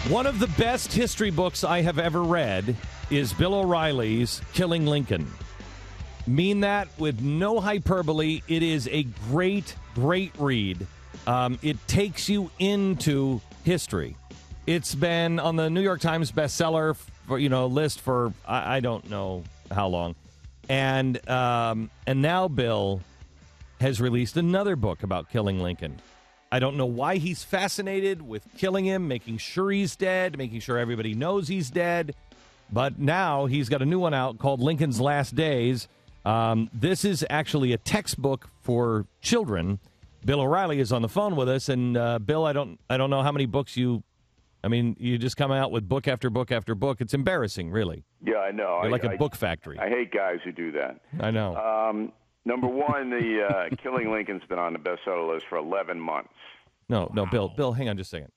One of the best history books I have ever read is Bill O'Reilly's Killing Lincoln. Mean that with no hyperbole. It is a great, great read. It takes you into history. It's been on the New York Times bestseller list for I don't know how long. And now Bill has released another book about killing Lincoln. I don't know why he's fascinated with killing him, making sure he's dead, making sure everybody knows he's dead. But now he's got a new one out called Lincoln's Last Days. This is actually a textbook for children. Bill O'Reilly is on the phone with us, and Bill, I don't know how many books you just come out with book after book after book. It's embarrassing, really. Yeah, I know. You're like a book factory. I hate guys who do that. I know. Number one, the Killing Lincoln's been on the bestseller list for 11 months. No, Bill, hang on just a second.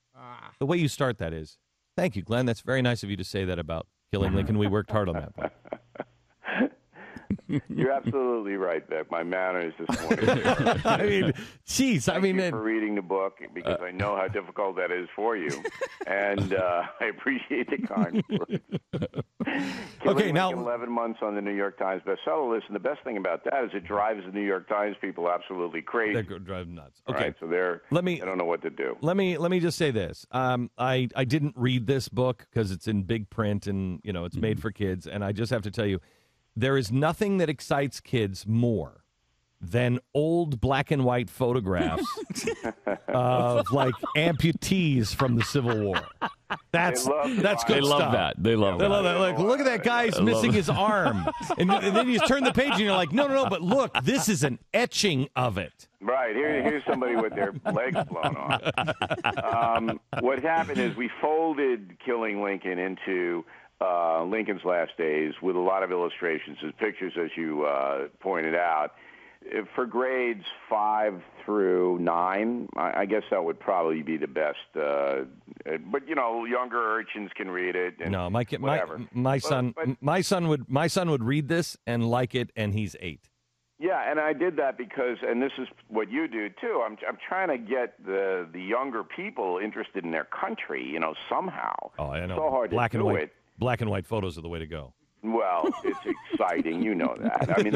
The way you start that is, thank you, Glenn. That's very nice of you to say that about Killing Lincoln. We worked hard on that book. You're absolutely right, Beck. My manners this morning. I mean, geez. Thank you for reading the book, because I know how difficult that is for you, and I appreciate the kind words. Okay, now 11 months on the New York Times bestseller list, and the best thing about that is it drives the New York Times people absolutely crazy. They drive nuts. Okay, right, so they don't know what to do. Let me just say this. I didn't read this book because it's in big print and it's made for kids, and I just have to tell you, there is nothing that excites kids more than old black and white photographs of like amputees from the Civil War. That's good stuff. They love that. They love that. Like, look at that guy's missing his arm. And then you turn the page and you're like, no, but look, this is an etching of it. Right. Here's somebody with their legs blown off. What happened is we folded Killing Lincoln into Lincoln's Last Days with a lot of illustrations and pictures, as you pointed out. For grades 5 through 9, I guess that would probably be the best. But younger urchins can read it. And no, my son would read this and like it, and he's 8. Yeah, and I did that because, and this is what you do too. I'm trying to get the younger people interested in their country, somehow. Oh, I know. So hard to do it. Black and white photos are the way to go. Well, it's exciting, you know that. I mean,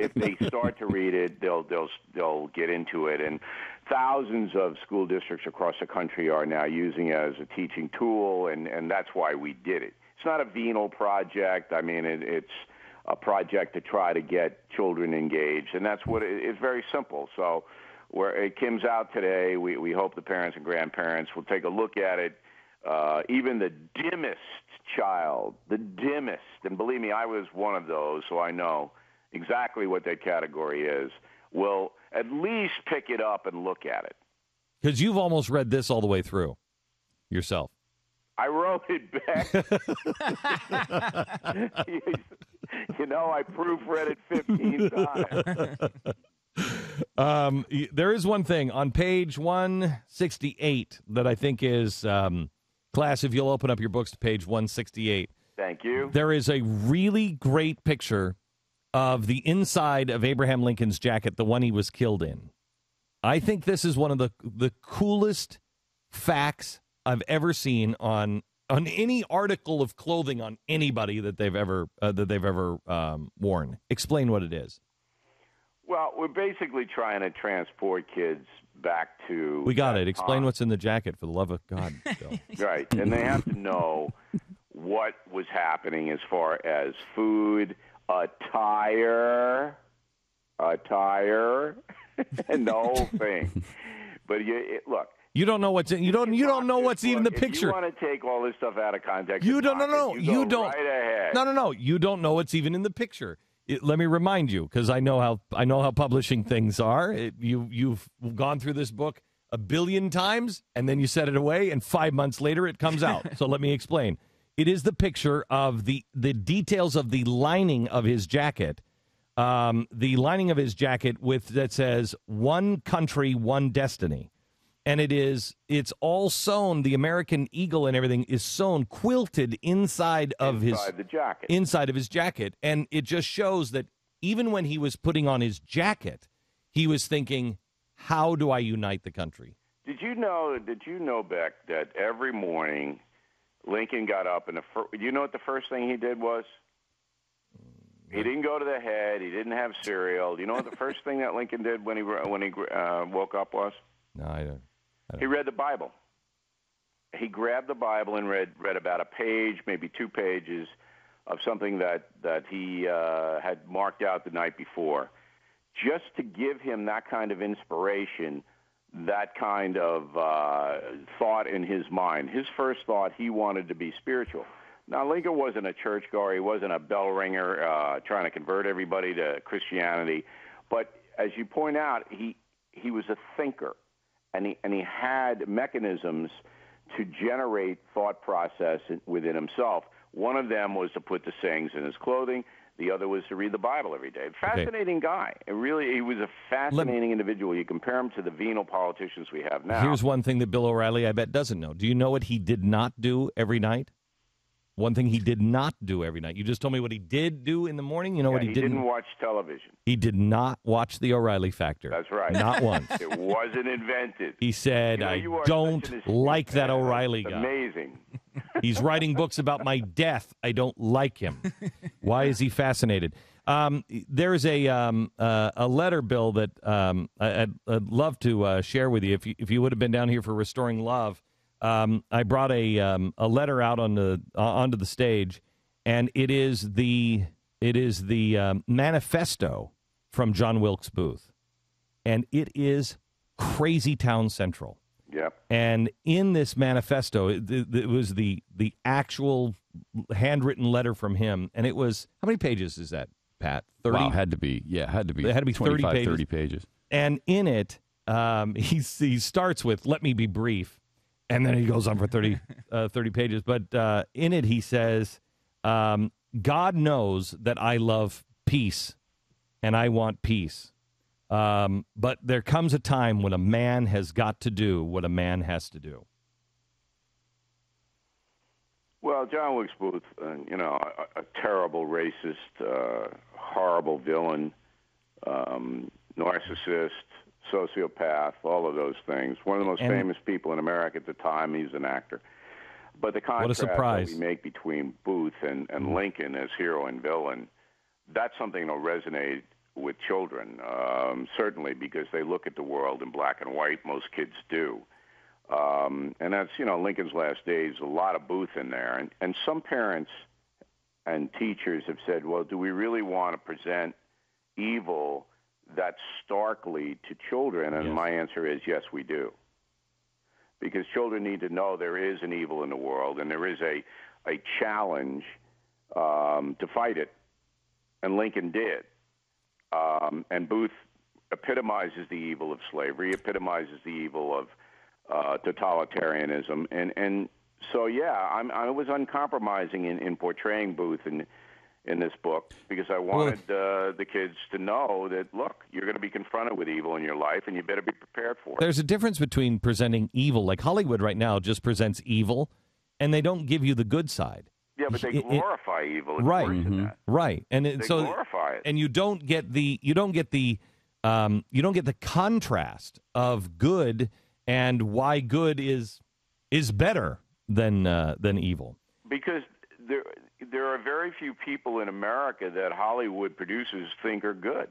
if they start to read it, they'll get into it, and thousands of school districts across the country are now using it as a teaching tool, and that's why we did it. It's not a venal project. I mean, it's a project to try to get children engaged, and that's what it's very simple. So, where it comes out today, we hope the parents and grandparents will take a look at it. Even the dimmest child, and believe me, I was one of those, so I know exactly what that category is, will at least pick it up and look at it. Because you've almost read this all the way through yourself. I wrote it back. I proofread it 15 times. There is one thing on page 168 that I think is... class, if you'll open up your books to page 168. Thank you. There is a really great picture of the inside of Abraham Lincoln's jacket, the one he was killed in. I think this is one of the coolest facts I've ever seen on any article of clothing on anybody that they've ever worn. Explain what it is. Well, we're basically trying to transport kids back to... We got it. Explain what's in the jacket, for the love of God, Bill. Right, and they have to know what was happening as far as food, attire, and the whole thing. But look... You don't know what's in. You don't know what's even the picture. If you want to take all this stuff out of context, you don't. You don't. Right ahead. No. You don't know what's even in the picture. Let me remind you, because I know how publishing things are. You've gone through this book a billion times, and then you set it away, and 5 months later it comes out. So let me explain. It is the picture of the details of the lining of his jacket. The lining of his jacket that says "One Country, One Destiny." And it's all sewn. The American eagle and everything is sewn, quilted inside of his jacket. And it just shows that even when he was putting on his jacket, he was thinking, how do I unite the country? Did you know, Beck, that every morning Lincoln got up, and you know what the first thing he did was? He didn't go to the head. He didn't have cereal. Do you know what the first thing that Lincoln did when he woke up was? No, I don't. He read the Bible. He grabbed the Bible and read about a page, maybe 2 pages, of something that he had marked out the night before, just to give him that kind of inspiration, that kind of thought in his mind. His first thought, he wanted to be spiritual. Now, Lincoln wasn't a churchgoer. He wasn't a bell ringer trying to convert everybody to Christianity. But as you point out, he was a thinker, and he had mechanisms to generate thought process within himself. One of them was to put the sayings in his clothing. The other was to read the Bible every day. Fascinating guy. He was a fascinating individual. You compare him to the venal politicians we have now. Here's one thing that Bill O'Reilly, I bet, doesn't know. Do you know what he did not do every night? One thing he did not do every night. You just told me what he did do in the morning. You know what he didn't? He didn't watch television. He did not watch the O'Reilly Factor. That's right. Not once. It wasn't invented. He said, I don't like that O'Reilly guy. Amazing. He's writing books about my death. I don't like him. Why is he fascinated? There's a letter, Bill, that I'd love to share with you. If you would have been down here for Restoring Love, I brought a letter out onto the stage, and it is the manifesto from John Wilkes Booth, and it is crazy town central. Yep. And in this manifesto, it was the actual handwritten letter from him, and it was, how many pages is that, Pat? 30? Wow, had to be. It had to be 30 pages. And in it, he starts with, "Let me be brief," and then he goes on for 30 pages. But in it, he says, "God knows that I love peace, and I want peace. But there comes a time when a man has got to do what a man has to do." Well, John Wilkes Booth, a terrible racist, horrible villain, narcissist, sociopath, all of those things. One of the most famous people in America at the time. He's an actor. But the contrast that we make between Booth and Lincoln as hero and villain, that's something that'll resonate with children, certainly because they look at the world in black and white. Most kids do. And that's, Lincoln's last days, a lot of Booth in there. And some parents and teachers have said, well, do we really want to present evil that starkly to children? And my answer is yes, we do. Because children need to know there is an evil in the world, and there is a challenge to fight it. And Lincoln did. And Booth epitomizes the evil of slavery, epitomizes the evil of totalitarianism. And so, I was uncompromising in portraying Booth in this book because I wanted the kids to know that, look, you're going to be confronted with evil in your life, and you better be prepared for it. There's a difference between presenting evil, like Hollywood right now just presents evil, and they don't give you the good side. Yeah, but they glorify evil. It's right, worse than that. Right, and they glorify it, and you don't get the contrast of good and why good is better than evil. Because there are very few people in America that Hollywood producers think are good.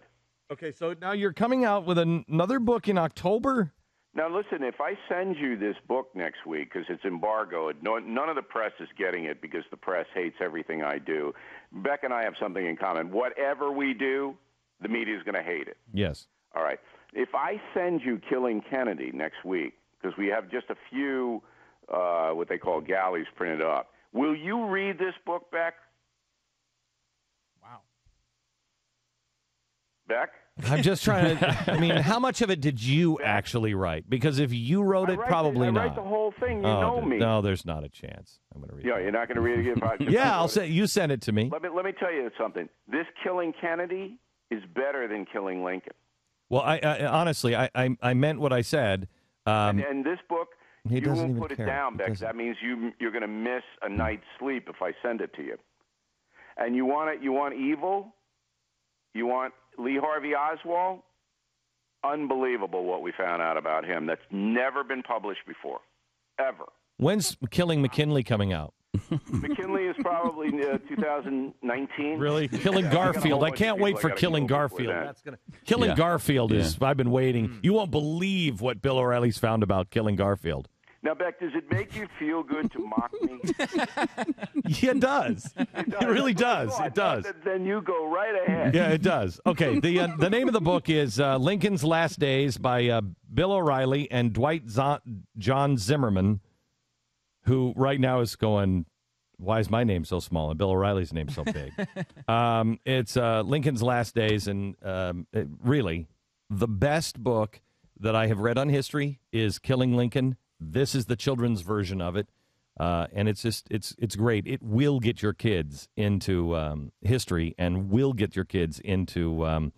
Okay, so now you're coming out with another book in October? Now, listen, if I send you this book next week, because it's embargoed, none of the press is getting it because the press hates everything I do. Beck and I have something in common. Whatever we do, the media is going to hate it. Yes. All right. If I send you Killing Kennedy next week, because we have just a few what they call galleys printed up, will you read this book, Beck? Wow. Beck? I'm just trying to, how much of it did you actually write? Because if you wrote it, probably not. I write the whole thing. You know me. No, there's not a chance. I'm going to read it. Yeah, you're not going to read it again? Yeah, you send it to me. Let me tell you something. This Killing Kennedy is better than Killing Lincoln. Well, I honestly, I meant what I said. And this book, you won't put it down, Beck. That means you're going to miss a night's sleep if I send it to you. And you want it? You want evil? You want Lee Harvey Oswald? Unbelievable what we found out about him. That's never been published before, ever. When's Killing McKinley coming out? McKinley is probably 2019. Really? Killing Garfield. I can't wait for Killing Garfield. Killing Garfield is, I've been waiting. You won't believe what Bill O'Reilly's found about Killing Garfield. Now, Beck, does it make you feel good to mock me? Yeah, it does. It really does. It does. Then you go right ahead. Yeah, it does. Okay, the name of the book is Lincoln's Last Days by Bill O'Reilly and Dwight John Zimmerman, who right now is going, why is my name so small and Bill O'Reilly's name so big? It's Lincoln's Last Days, and really, the best book that I have read on history is Killing Lincoln. This is the children's version of it, and it's just it's great. It will get your kids into history, and will get your kids into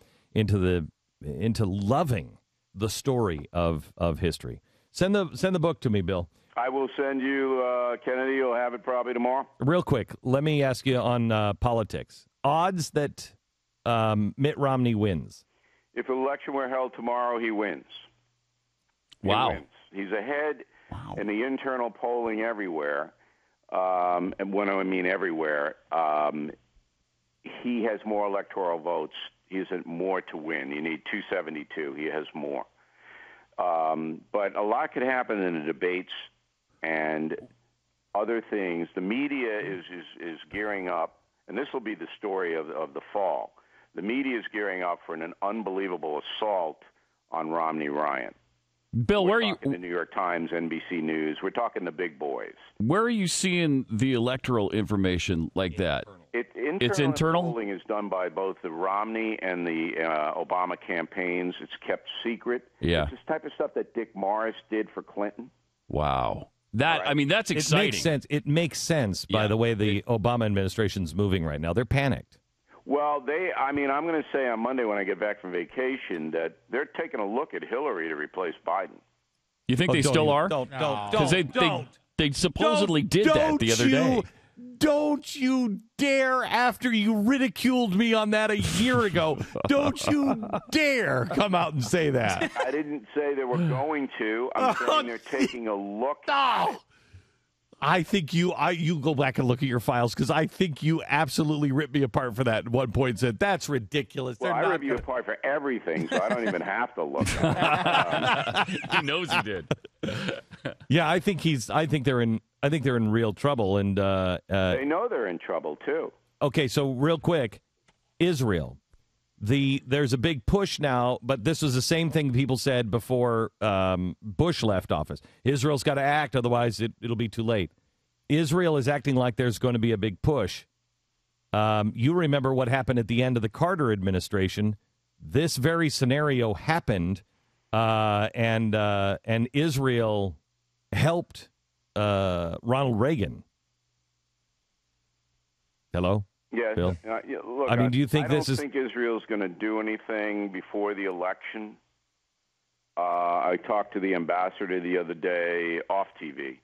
loving the story of history. Send the book to me, Bill. I will send you, Kennedy. You'll have it probably tomorrow. Real quick, let me ask you on politics. Odds that Mitt Romney wins. If an election were held tomorrow, he wins. Wow. He wins. He's ahead in the internal polling everywhere. And when I mean everywhere, he has more electoral votes. He has more to win. You need 272. He has more. But a lot could happen in the debates and other things. The media is gearing up, and this will be the story of the fall. The media is gearing up for an unbelievable assault on Romney Ryan. Bill, where are you? The New York Times, NBC News. We're talking the big boys. Where are you seeing the electoral information like that? It's internal. Polling is done by both the Romney and the Obama campaigns. It's kept secret. Yeah. It's this type of stuff that Dick Morris did for Clinton. Wow. I mean, that's exciting. It makes sense. It makes sense by the way the Obama administration's moving right now. They're panicked. Well, I'm going to say on Monday when I get back from vacation that they're taking a look at Hillary to replace Biden. You think they still are? Don't. Because they supposedly did that the other day. Don't you dare, after you ridiculed me on that a year ago, don't you dare come out and say that. I didn't say they were going to. I'm saying they're taking a look at it. I think you go back and look at your files, because I think you absolutely ripped me apart for that at one point and said, that's ridiculous. Well, I rip you apart for everything, so I don't even have to look at it. He knows he did. Yeah, I think they're in real trouble, and they know they're in trouble too. Okay, so real quick, Israel. There's a big push now, but this was the same thing people said before Bush left office. Israel's got to act, otherwise it'll be too late. Israel is acting like there's going to be a big push. You remember what happened at the end of the Carter administration. This very scenario happened, and Israel helped Ronald Reagan. Hello? Yes. Bill? Look, I mean, do you think I don't think Israel's going to do anything before the election. I talked to the ambassador the other day off TV.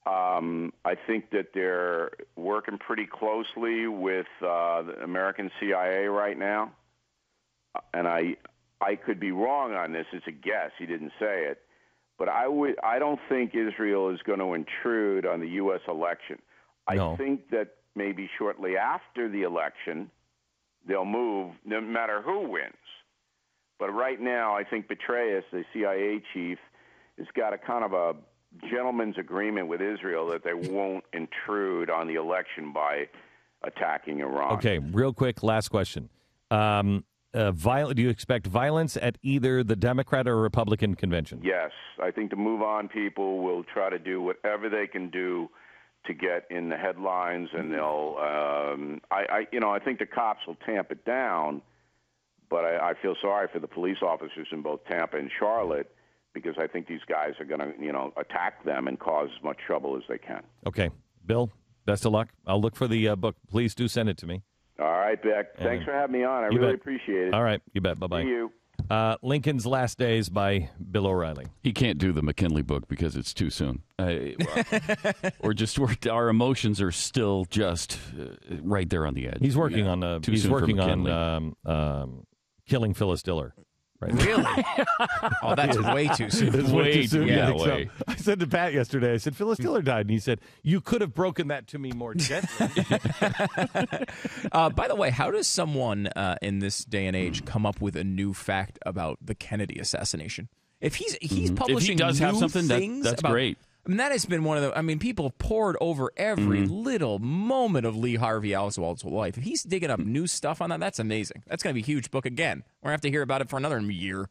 I think that they're working pretty closely with the American CIA right now. And I could be wrong on this. It's a guess. He didn't say it. But I don't think Israel is going to intrude on the U.S. election. No. I think that maybe shortly after the election, they'll move no matter who wins. But right now, I think Petraeus, the CIA chief, has got a kind of a gentleman's agreement with Israel that they won't intrude on the election by attacking Iran. Okay, real quick, last question. Do you expect violence at either the Democrat or Republican convention? Yes. I think the Move On people will try to do whatever they can do to get in the headlines, and they'll. I think the cops will tamp it down, but I feel sorry for the police officers in both Tampa and Charlotte, because I think these guys are going to, attack them and cause as much trouble as they can. Okay, Bill. Best of luck. I'll look for the book. Please do send it to me. All right, Beck. Thanks for having me on. I really appreciate it. All right, you bet. Bye bye. See you. Lincoln's Last Days by Bill O'Reilly. He can't do the McKinley book because it's too soon. Our emotions are still just right there on the edge. He's working on Killing Phyllis Diller. right? Really? Oh, that's way too soon. It's way too soon. Yeah, I think so. way. I said to Pat yesterday, I said, Phyllis Diller died. And he said, you could have broken that to me more gently. By the way, how does someone in this day and age come up with a new fact about the Kennedy assassination? If he's publishing If he does have new something, things that's about, great. I mean, that has been one of the. I mean, people have poured over every little moment of Lee Harvey Oswald's life. If he's digging up new stuff on that, that's amazing. That's going to be a huge book again. We're going to have to hear about it for another year.